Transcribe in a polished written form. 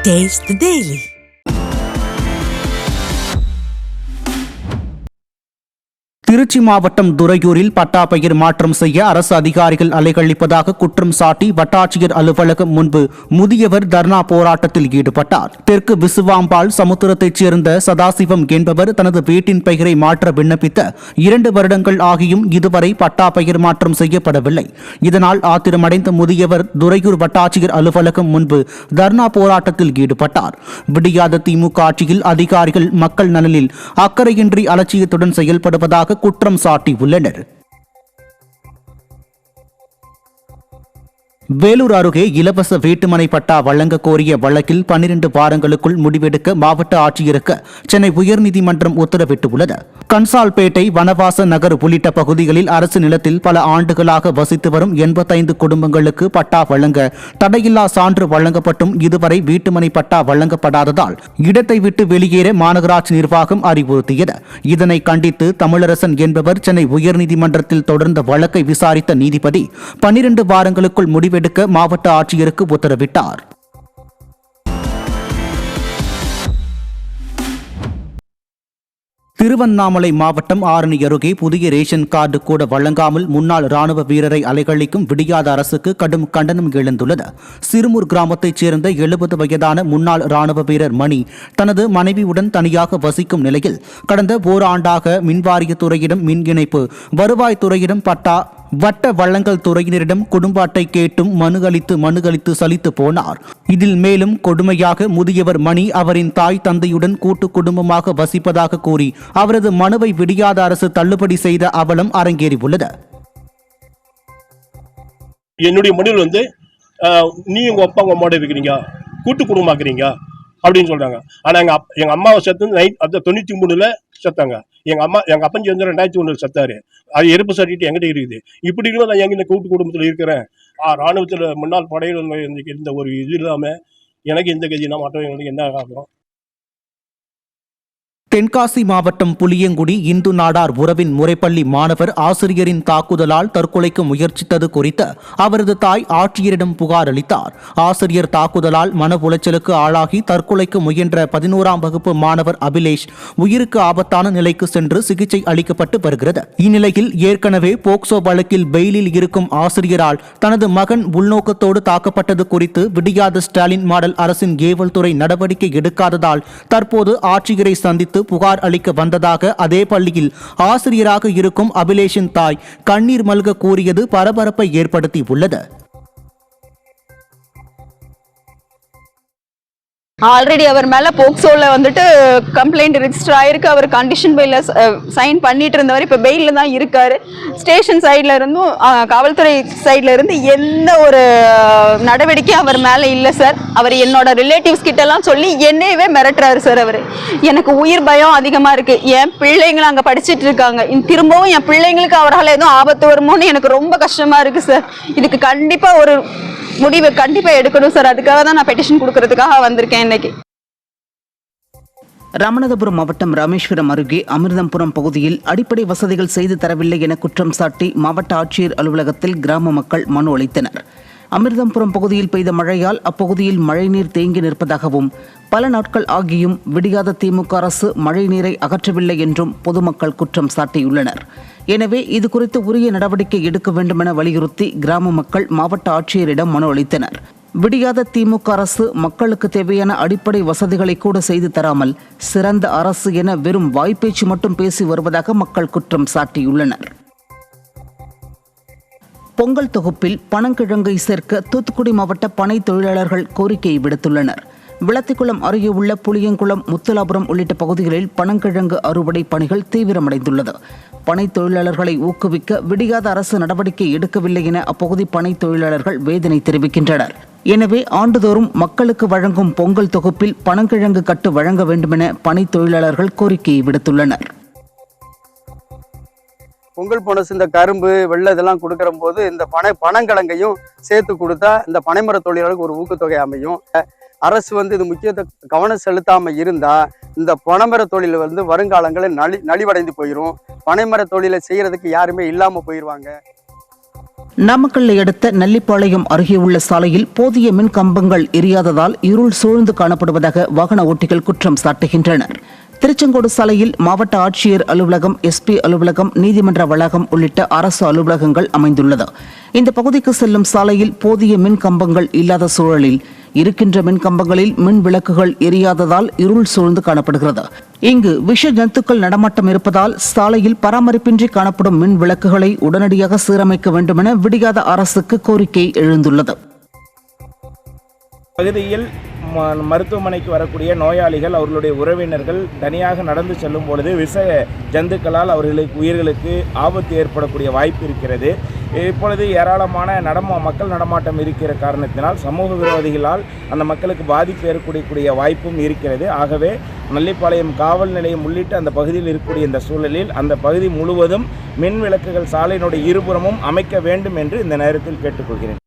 Taste the Daily. Trichy மாவட்டம் துறையூரில் பட்டா பெயர் மாற்றம் செய்ய அரசு அதிகாரிகள் அலைகழிப்பதாக குற்றம் சாட்டி வட்டாட்சியர் அலுவலகம் முன்பு முதியவர் தர்ணா போராட்டத்தில் ஈடுபட்டார். தெற்கு விசுவாம்பாள் சமுத்திரத்தைச் சேர்ந்த சதாசிவம் என்பவர் தனது வீட்டின் பெயரை மாற்ற விண்ணப்பித்த 2 வருடங்கள் ஆகியும் இதுவரை பட்டா பெயர் மாற்றம் செய்யப்படவில்லை. இதனால் ஆத்திரமடைந்த முதியவர் துறையூர் வட்டாட்சியர் அலுவலகம் முன்பு தர்ணா போராட்டத்தில் ஈடுபட்டார். விடியாத திமுக ஆட்சியில் அதிகாரிகள் மக்கள் நலனில் அக்கறையின்றி அலட்சியத்துடன் செயல்படுவதாக குற்றம் சாட்டியுள்ளனர். வேலூர் அருகே இலவச வீட்டுமனை பட்டா வழங்க கோரிய வழக்கில் 12 வாரங்களுக்குள் முடிவெடுக்க மாவட்ட ஆட்சியருக்கு சென்னை உயர்நீதிமன்றம் உத்தரவிட்டுள்ளது. கன்சால்பேட்டை, வனவாச நகர் உள்ளிட்ட பகுதிகளில் அரசு நிலத்தில் பல ஆண்டுகளாக வசித்து வரும் 85 குடும்பங்களுக்கு பட்டா வழங்க தடையில்லா சான்று வழங்கப்பட்டும் இதுவரை வீட்டுமனை பட்டா வழங்கப்படாததால் இடத்தை விட்டு வெளியேற மாநகராட்சி நிர்வாகம் அறிவுறுத்தியது. இதனை கண்டித்து தமிழரசன் என்பவர் சென்னை உயர்நீதிமன்றத்தில் தொடர்ந்த வழக்கை விசாரித்த நீதிபதி 12 வாரங்களுக்குள் முடிவெடுக்க மாவட்ட ஆட்சியருக்கு உத்தரவிட்டார். திருவண்ணாமலை மாவட்டம் ஆரணி அருகே புதிய ரேஷன் கார்டு கூட வழங்காமல் முன்னாள் ராணுவ வீரரை அலைகழிக்கும் விடியாத அரசுக்கு கடும் கண்டனம் எழுந்துள்ளது. சிறுமூர் கிராமத்தைச் சேர்ந்த 70 வயதான முன்னாள் ராணுவ வீரர் மணி தனது மனைவியுடன் தனியாக வசிக்கும் நிலையில் கடந்த ஓராண்டாக மின்வாரியத்துறையிடம் மின் இணைப்பு, வருவாய்த்துறையிடம் பட்டா, வட்ட வழங்கல் துறையினரிடம் குடும்ப அட்டை கேட்டும் மனு அளித்து சலித்து போனார். இதில் மேலும் கொடுமையாக முதியவர் மணி அவரின் தாய் தந்தையுடன் கூட்டு குடும்பமாக வசிப்பதாக கூறி அவரது மனுவை விடியாத அரசு தள்ளுபடி செய்த அவலம் அரங்கேறியுள்ளது. என்னுடைய மனுவில் நீ உங்க அப்பா உங்க அம்மாவோட இருக்கிறீங்க, கூட்டு குடும்பமாக்குறீங்க அப்படின்னு சொல்றாங்க. ஆனா எங்க அம்மாவை செத்து 93 செத்தாங்க. எங்க அப்பஞ்சி 2001 செத்தாரு. அது இறப்பு சர்டிஃபிகேட் எங்கிட்ட இருக்குது. இப்படி இருக்கும் நான் எங்க கூட்டு குடும்பத்துல இருக்கிறேன். ராணுவத்துல முன்னாள் படையில் இருந்த ஒரு இது இல்லாம எனக்கு இந்த கதினா மற்றவங்களுக்கு என்ன ஆகும்? தென்காசி மாவட்டம் புளியங்குடி இந்து நாடார் உறவின் முறைப்பள்ளி மாணவர் ஆசிரியரின் தாக்குதலால் தற்கொலைக்கு முயற்சித்தது குறித்து அவரது தாய் ஆட்சியரிடம் புகார் அளித்தார். ஆசிரியர் தாக்குதலால் மன உளைச்சலுக்கு ஆளாகி தற்கொலைக்கு முயன்ற 11ஆம் வகுப்பு மாணவர் அபிலேஷ் உயிருக்கு ஆபத்தான நிலைக்கு சென்று சிகிச்சை அளிக்கப்பட்டு வருகிறது. இந்நிலையில் ஏற்கனவே போக்சோ வழக்கில் பெயிலில் இருக்கும் ஆசிரியரால் தனது மகன் உள்நோக்கத்தோடு தாக்கப்பட்டது குறித்து விடியாத ஸ்டாலின் மாடல் அரசின் ஏவல் துறை நடவடிக்கை எடுக்காததால் தற்போது ஆட்சியரை சந்தித்து புகார் அளிக்க வந்ததாக அதே பள்ளியில் ஆசிரியராக இருக்கும் அபிலேஷின் தாய் கண்ணீர் மல்க கூறியது பரபரப்பை ஏற்படுத்தி உள்ளது. ஆல்ரெடி அவர் மேல போக்சோல கம்ப்ளைண்ட் ரெஜிஸ்டர் ஆயிருக்கு. அவர் கண்டிஷன் பெயில சைன் பண்ணிட்டு இருந்தவர் இப்ப பெயில தான் இருக்காரு. ஸ்டேஷன் சைட்ல இருந்தும் காவல்துறை சைட்ல இருந்து எந்த ஒரு நடவடிக்கை அவர் மேல இல்ல சார். அவர் என்னோட ரிலேட்டிவ்ஸ் கிட்ட எல்லாம் சொல்லி என்னையவே மிரட்டுறாரு சார். அவரு எனக்கு உயிர் பயம் அதிகமா இருக்கு. என் பிள்ளைங்களும் அங்க படிச்சுட்டு இருக்காங்க. திரும்பவும் என் பிள்ளைங்களுக்கு அவரால் எதுவும் ஆபத்து வருமோன்னு எனக்கு ரொம்ப கஷ்டமா இருக்கு சார். இதுக்கு கண்டிப்பா ஒரு முடிவு கண்டிப்பா எடுக்கணும் சார். அதுக்காக தான் நான் பெட்டிஷன் கொடுக்கறதுக்காக வந்திருக்கேன் இன்னைக்கு. ராமநாதபுரம் மாவட்டம் ராமேஸ்வரம் அருகே அமிர்தம்புரம் பகுதியில் அடிப்படை வசதிகள் செய்து தரவில்லை என குற்றம் சாட்டி மாவட்ட ஆட்சியர் அலுவலகத்தில் கிராம மக்கள் மனு அளித்தனர். அமிர்தம்புரம் பகுதியில் பெய்த மழையால் அப்பகுதியில் மழைநீர் தேங்கி நிற்பதாகவும் பல நாட்கள் ஆகியும் விடியாத திமுக அரசு மழைநீரை அகற்றவில்லை என்றும் பொதுமக்கள் குற்றம் சாட்டியுள்ளனர். எனவே இதுகுறித்து உரிய நடவடிக்கை எடுக்க வேண்டும் என வலியுறுத்தி கிராம மக்கள் மாவட்ட ஆட்சியரிடம் மனு அளித்தனர். விடியாத திமுக அரசு மக்களுக்கு தேவையான அடிப்படை வசதிகளை கூட செய்து தராமல் சிறந்த அரசு என வெறும் வாய்ப்பேச்சு மட்டும் பேசி வருவதாக மக்கள் குற்றம் சாட்டியுள்ளனர். பொங்கல் தொகுப்பில் பனங்கிழங்கை சேர்க்க தூத்துக்குடி மாவட்ட பனை தொழிலாளர்கள் கோரிக்கை விடுத்துள்ளனர். விளத்திக்குளம் அருகே உள்ள புளியங்குளம், முத்துலாபுரம் உள்ளிட்ட பகுதிகளில் பனங்கிழங்கு அறுவடை பணிகள் தீவிரமடைந்துள்ளது. பனை தொழிலாளர்களை ஊக்குவிக்க விடியாத அரசு நடவடிக்கை எடுக்கவில்லை என அப்பகுதி பனை தொழிலாளர்கள் வேதனை தெரிவிக்கின்றனர். எனவே ஆண்டுதோறும் மக்களுக்கு வழங்கும் பொங்கல் தொகுப்பில் பனங்கிழங்கு கட்டு வழங்க வேண்டுமென பனை தொழிலாளர்கள் கோரிக்கையை விடுத்துள்ளனர். பொங்கல் போனஸ் இந்த கரும்பு வெள்ளை இதெல்லாம் கொடுக்கற போது இந்த பனங்கிழங்கையும் சேர்த்து கொடுத்தா இந்த பனைமர தொழிலாளர்களுக்கு ஒரு ஊக்கத்தொகை அமையும். அரசு இது முக்கியத்தை கவனம் செலுத்தாம இருந்தா இந்த பனைமர தொழில் வருங்காலங்களில் நலிவடைந்து போயிடும். பனைமர தொழிலை செய்யறதுக்கு யாருமே இல்லாம போயிடுவாங்க. நாமக்கல்லை அடுத்த நல்லிப்பாளையம் அருகே உள்ள சாலையில் போதிய மின் கம்பங்கள் எரியாததால் இருள் சூழ்ந்து காணப்படுவதாக வாகன ஓட்டிகள் குற்றம் சாட்டுகின்றனர். திருச்செங்கோடு சாலையில் மாவட்ட ஆட்சியர் அலுவலகம், எஸ்பி அலுவலகம், நீதிமன்ற வளாகம் உள்ளிட்ட அரசு அலுவலகங்கள் அமைந்துள்ளது. இந்த பகுதிக்கு செல்லும் சாலையில் போதிய மின் கம்பங்கள் இல்லாத சூழலில் இருக்கின்ற மின் கம்பங்களில் மின் விளக்குகள் எரியாததால் இருள் சூழ்ந்து காணப்படுகிறது. இங்கு விஷ ஜந்துக்கள் நடமாட்டம் இருப்பதால் சாலையில் பராமரிப்பின்றி காணப்படும் மின் விளக்குகளை உடனடியாக சீரமைக்க வேண்டுமென விடியாத அரசுக்கு கோரிக்கை எழுந்துள்ளது. பகுதியில் மருத்துவமனைக்கு வரக்கூடிய நோயாளிகள், அவர்களுடைய உறவினர்கள் தனியாக நடந்து செல்லும் பொழுது விஷ ஜந்துக்களால் அவர்களுக்கு உயிர்களுக்கு ஆபத்து ஏற்படக்கூடிய வாய்ப்பு இருக்கிறது. இப்பொழுது ஏராளமான மக்கள் நடமாட்டம் இருக்கிற காரணத்தினால் சமூக விரோதிகளால் அந்த மக்களுக்கு பாதிப்பு ஏற்படக்கூடிய வாய்ப்பும் இருக்கிறது. ஆகவே நல்லிப்பாளையம் காவல் நிலையம் உள்ளிட்ட அந்த பகுதியில் இருக்கக்கூடிய இந்த சூழலில் அந்த பகுதி முழுவதும் மின் விளக்குகள் சாலையினுடைய இருபுறமும் அமைக்க வேண்டும் என்று இந்த நேரத்தில் கேட்டுக்கொள்கிறேன்.